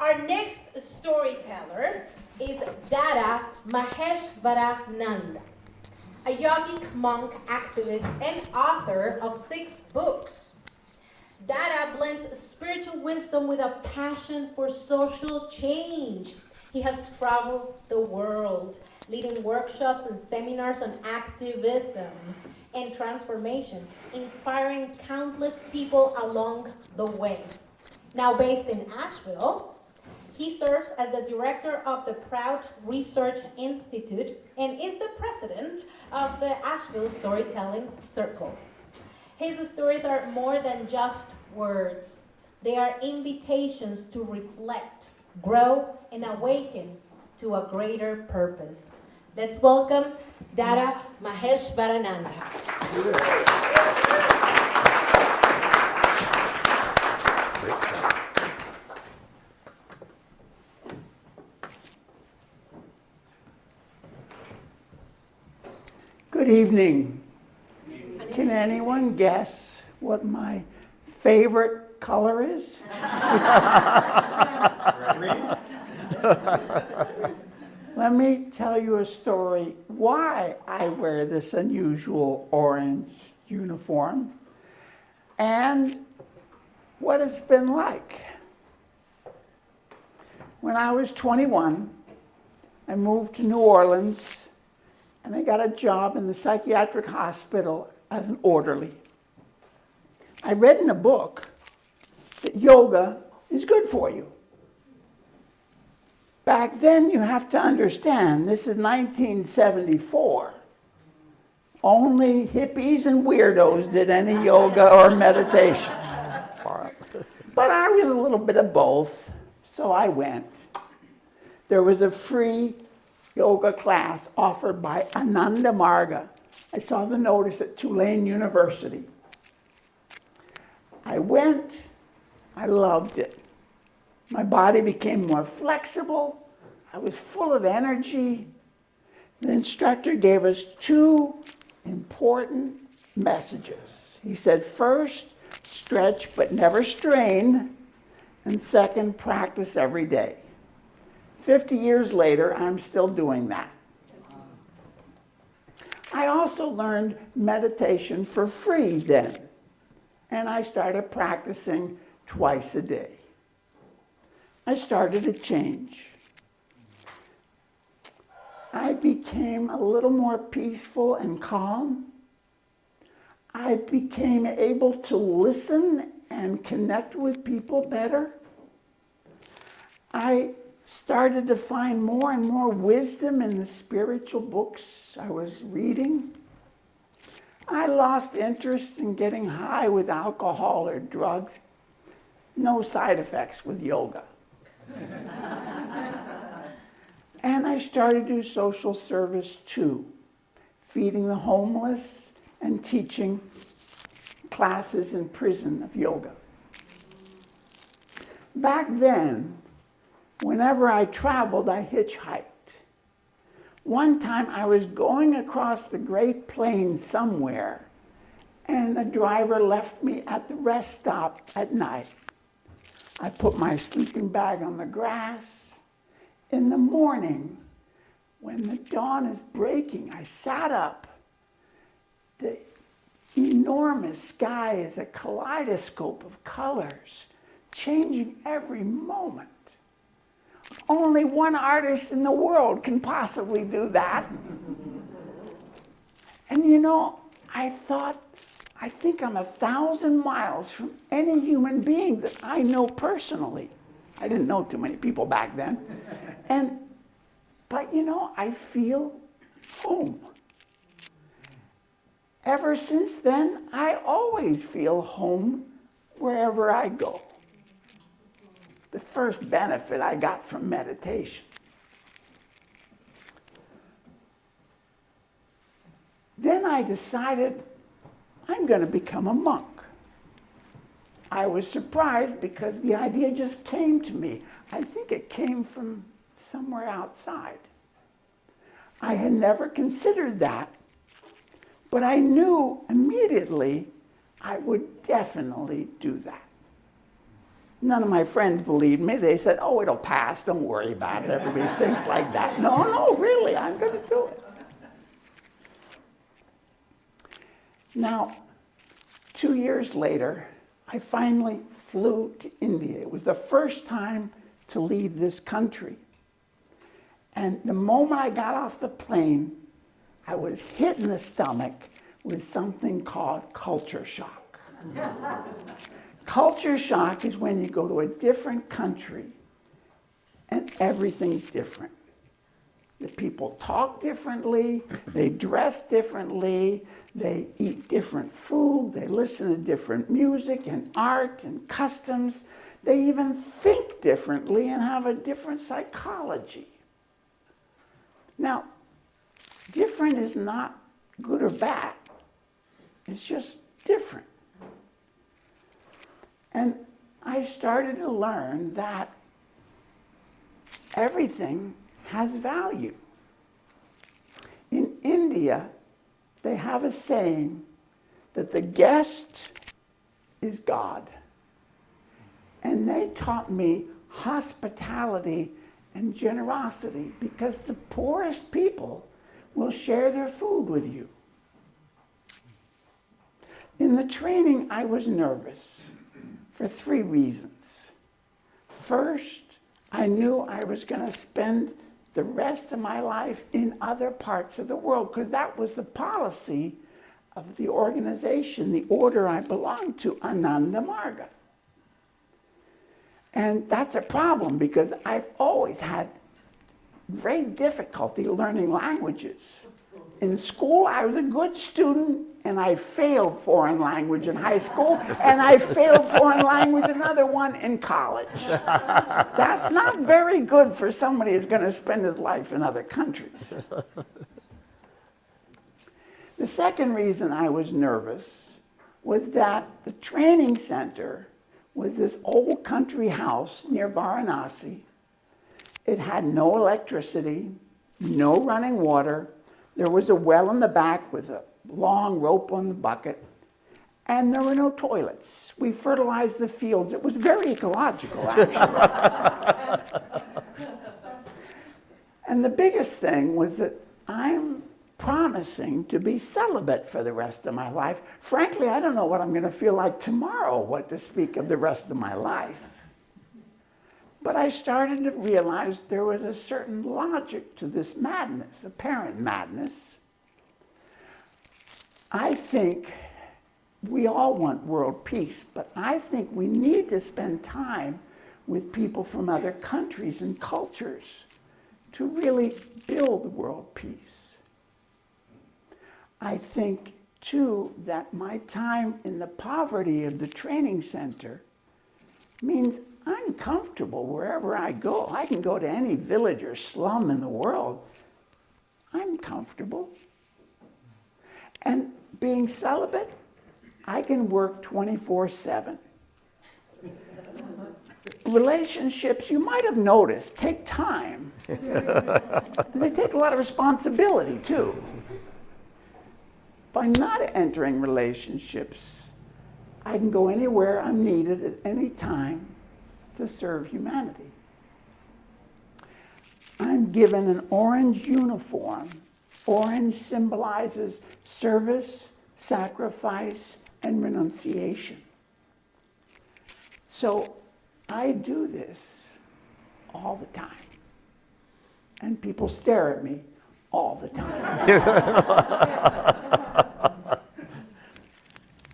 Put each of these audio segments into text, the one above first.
Our next storyteller is Dada Maheshvarananda, a yogic monk, activist, and author of 6 books. Dada blends spiritual wisdom with a passion for social change. He has traveled the world, leading workshops and seminars on activism and transformation, inspiring countless people along the way. Now based in Asheville, he serves as the director of the Proud Research Institute and is the president of the Asheville Storytelling Circle. His stories are more than just words. They are invitations to reflect, grow, and awaken to a greater purpose. Let's welcome Dada Maheshvarananda. Good evening. Can anyone guess what my favorite color is? Let me tell you a story why I wear this unusual orange uniform and what it's been like. When I was 21, I moved to New Orleans and I got a job in the psychiatric hospital as an orderly. I read in a book that yoga is good for you. Back then, you have to understand, this is 1974. Only hippies and weirdos did any yoga or meditation. But I was a little bit of both, so I went. There was a free yoga class offered by Ananda Marga. I saw the notice at Tulane University. I went, I loved it. My body became more flexible. I was full of energy. The instructor gave us 2 important messages. He said, first, stretch but never strain. And second, practice every day. 50 years later, I'm still doing that. I also learned meditation for free then. And I started practicing twice a day. I started to change. I became a little more peaceful and calm. I became able to listen and connect with people better. I started to find more and more wisdom in the spiritual books I was reading. I lost interest in getting high with alcohol or drugs. No side effects with yoga. And I started to do social service too, feeding the homeless and teaching classes in prison of yoga. Back then, whenever I traveled, I hitchhiked. One time I was going across the Great Plains somewhere, and a driver left me at the rest stop at night. I put my sleeping bag on the grass. In the morning, when the dawn is breaking, I sat up. The enormous sky is a kaleidoscope of colors, changing every moment. Only one artist in the world can possibly do that. And you know, I thought, I think I'm 1,000 miles from any human being that I know personally. I didn't know too many people back then. But you know, I feel home. Ever since then, I always feel home wherever I go. The first benefit I got from meditation. Then I decided I'm going to become a monk. I was surprised because the idea just came to me. I think it came from somewhere outside. I had never considered that, but I knew immediately I would definitely do that. None of my friends believed me. They said, oh, it'll pass. Don't worry about it. Everybody thinks like that. No, really, I'm going to do it. Now, 2 years later, I finally flew to India. It was the first time to leave this country. And the moment I got off the plane, I was hit in the stomach with something called culture shock. Culture shock is when you go to a different country and everything's different. The people talk differently, they dress differently, they eat different food, they listen to different music and art and customs. They even think differently and have a different psychology. Now, different is not good or bad. It's just different. And I started to learn that everything has value. In India, they have a saying that the guest is God. And they taught me hospitality and generosity because the poorest people will share their food with you. In the training, I was nervous for 3 reasons. First, I knew I was going to spend the rest of my life in other parts of the world because that was the policy of the organization, the order I belonged to, Ananda Marga. And that's a problem because I've always had great difficulty learning languages. In school, I was a good student, and I failed foreign language in high school, and I failed foreign language, another one, in college. That's not very good for somebody who's going to spend his life in other countries. The second reason I was nervous was that the training center was this old country house near Varanasi. It had no electricity, no running water. There was a well in the back with a long rope on the bucket, and there were no toilets. We fertilized the fields. It was very ecological, actually. And the biggest thing was that I'm promising to be celibate for the rest of my life. Frankly, I don't know what I'm going to feel like tomorrow, what to speak of the rest of my life. But I started to realize there was a certain logic to this madness, apparent madness. I think we all want world peace, but I think we need to spend time with people from other countries and cultures to really build world peace. I think, too, that my time in the poverty of the training center means I'm comfortable wherever I go. I can go to any village or slum in the world. I'm comfortable. And being celibate, I can work 24/7. Relationships, you might have noticed, take time. And they take a lot of responsibility, too. By not entering relationships, I can go anywhere I'm needed at any time to serve humanity. I'm given an orange uniform. Orange symbolizes service, sacrifice, and renunciation. So I do this all the time. And people stare at me all the time.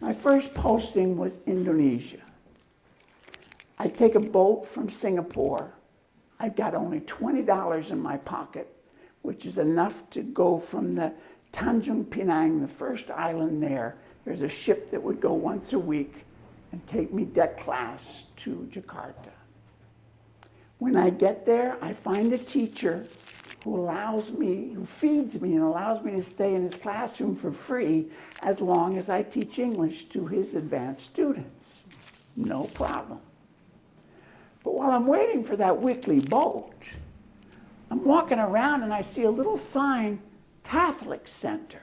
My first posting was Indonesia. I take a boat from Singapore. I've got only $20 in my pocket, which is enough to go from the Tanjung Pinang, the first island there. There's a ship that would go once a week and take me deck class to Jakarta. When I get there, I find a teacher who feeds me and allows me to stay in his classroom for free as long as I teach English to his advanced students. No problem. But while I'm waiting for that weekly boat, I'm walking around and I see a little sign, Catholic Center.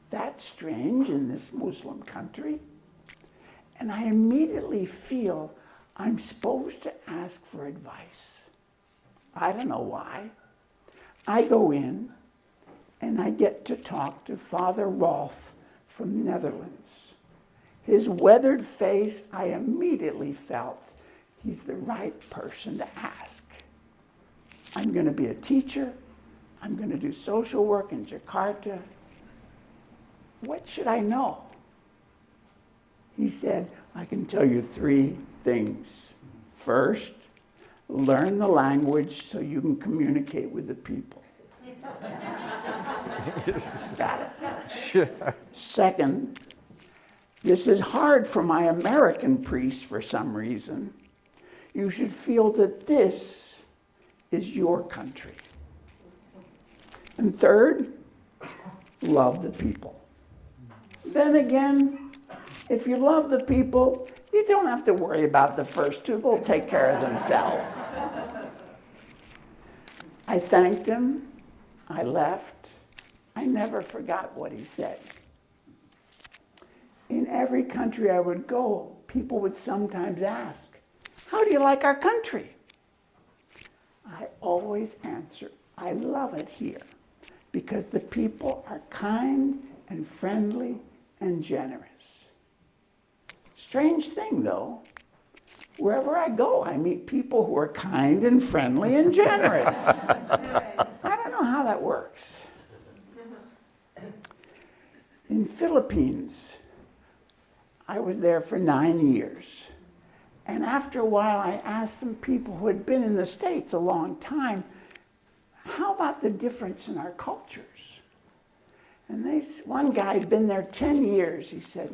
That's strange in this Muslim country. And I immediately feel I'm supposed to ask for advice. I don't know why. I go in and I get to talk to Father Rolf from Netherlands. His weathered face, I immediately felt he's the right person to ask. I'm going to be a teacher. I'm going to do social work in Jakarta. What should I know? He said, I can tell you 3 things. First, learn the language so you can communicate with the people. Got it. Second, this is hard for my American priests for some reason. You should feel that this is your country. And third, love the people. Then again, if you love the people, you don't have to worry about the first 2. They'll take care of themselves. I thanked him. I left. I never forgot what he said. In every country I would go, people would sometimes ask, how do you like our country? I always answer, I love it here because the people are kind and friendly and generous. Strange thing though, wherever I go, I meet people who are kind and friendly and generous. I don't know how that works. In Philippines, I was there for 9 years. And after a while, I asked some people who had been in the States a long time, how about the difference in our cultures? And one guy had been there 10 years. He said,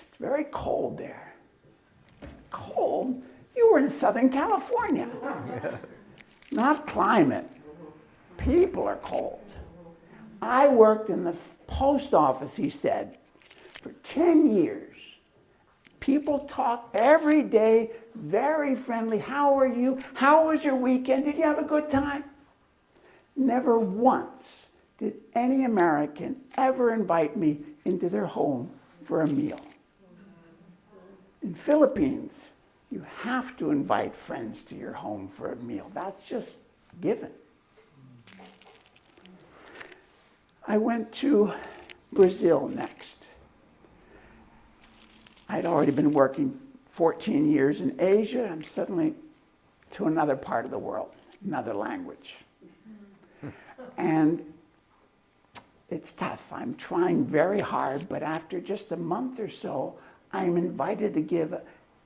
it's very cold there. Cold? You were in Southern California. Not climate. People are cold. I worked in the post office, he said, for 10 years. People talk every day, very friendly. How are you? How was your weekend? Did you have a good time? Never once did any American ever invite me into their home for a meal. In Philippines, you have to invite friends to your home for a meal. That's just given. I went to Brazil next. I'd already been working 14 years in Asia. I'm suddenly to another part of the world, another language. And it's tough. I'm trying very hard, but after just a month or so, I'm invited to give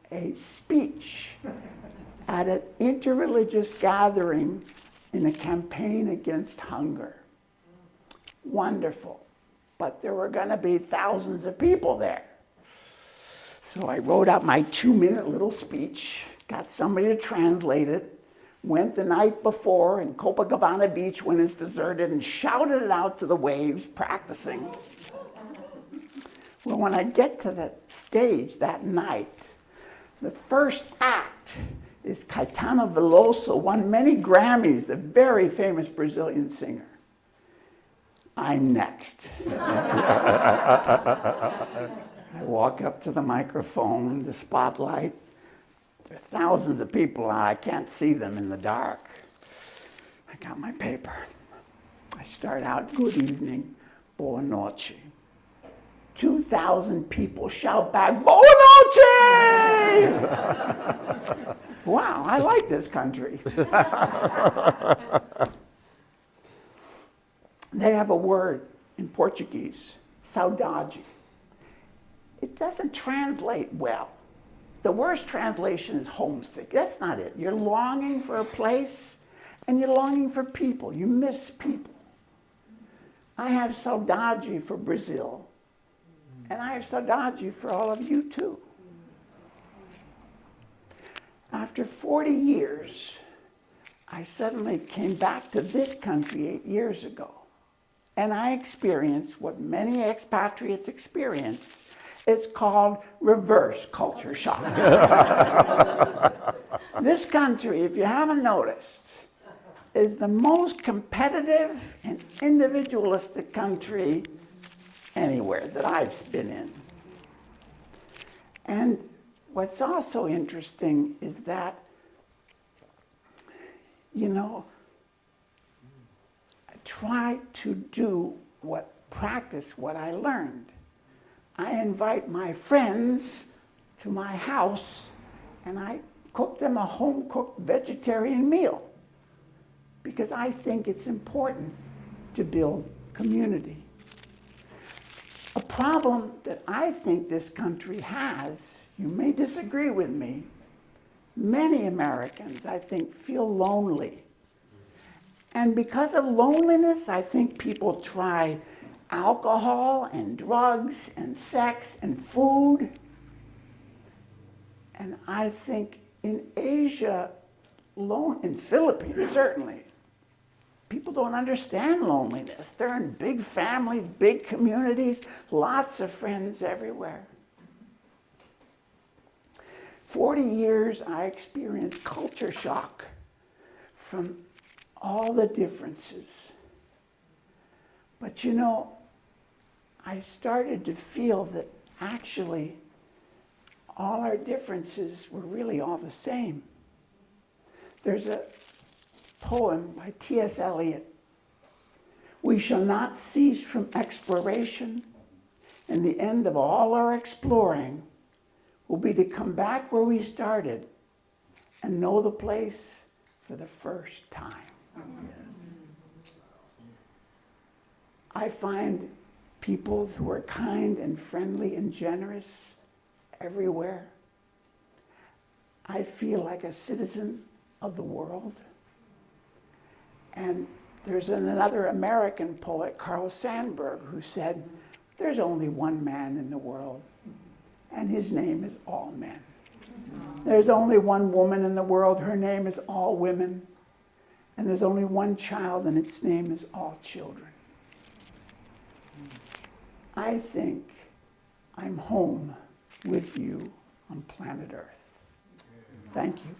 a speech at an interreligious gathering in a campaign against hunger. Wonderful. But there were going to be thousands of people there. So I wrote out my 2-minute little speech, got somebody to translate it, went the night before in Copacabana Beach when it's deserted and shouted it out to the waves, practicing. Well, when I get to the stage that night, the first act is Caetano Veloso, won many Grammys, a very famous Brazilian singer. I'm next. I walk up to the microphone, the spotlight. There are thousands of people, and I can't see them in the dark. I got my paper. I start out, good evening, boa noche. 2,000 people shout back, boa noche! Wow, I like this country. They have a word in Portuguese, saudade. It doesn't translate well. The worst translation is homesick. That's not it. You're longing for a place and you're longing for people. You miss people. I have saudade for Brazil. And I have saudade for all of you too. After 40 years, I suddenly came back to this country 8 years ago. And I experienced what many expatriates experience. It's called reverse culture shock. This country, if you haven't noticed, is the most competitive and individualistic country anywhere that I've been in. And what's also interesting is that, I try to practice what I learned. I invite my friends to my house and I cook them a home-cooked vegetarian meal because I think it's important to build community. A problem that I think this country has, you may disagree with me, many Americans, I think, feel lonely. And because of loneliness, I think people try alcohol and drugs and sex and food. And I think in Asia, in Philippines certainly, people don't understand loneliness. They're in big families, big communities, lots of friends everywhere. 40 years I experienced culture shock from all the differences. But I started to feel that actually all our differences were really all the same. There's a poem by T.S. Eliot. We shall not cease from exploration, and the end of all our exploring will be to come back where we started and know the place for the first time. I find people who are kind and friendly and generous everywhere. I feel like a citizen of the world. And there's another American poet, Carl Sandburg, who said, there's only one man in the world, and his name is all men. There's only one woman in the world, her name is all women. And there's only one child, and its name is all children. I think I'm home with you on planet Earth. Thank you.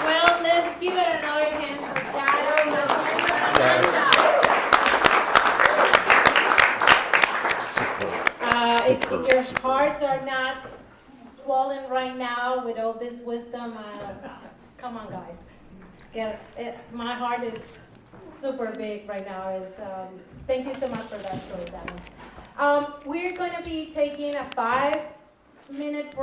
Well, let's give it another hand for Dada. If your hearts are not swollen right now with all this wisdom, come on, guys. Get it. My heart is super big right now. Thank you so much for that story, Dada. We're going to be taking a 5-minute break.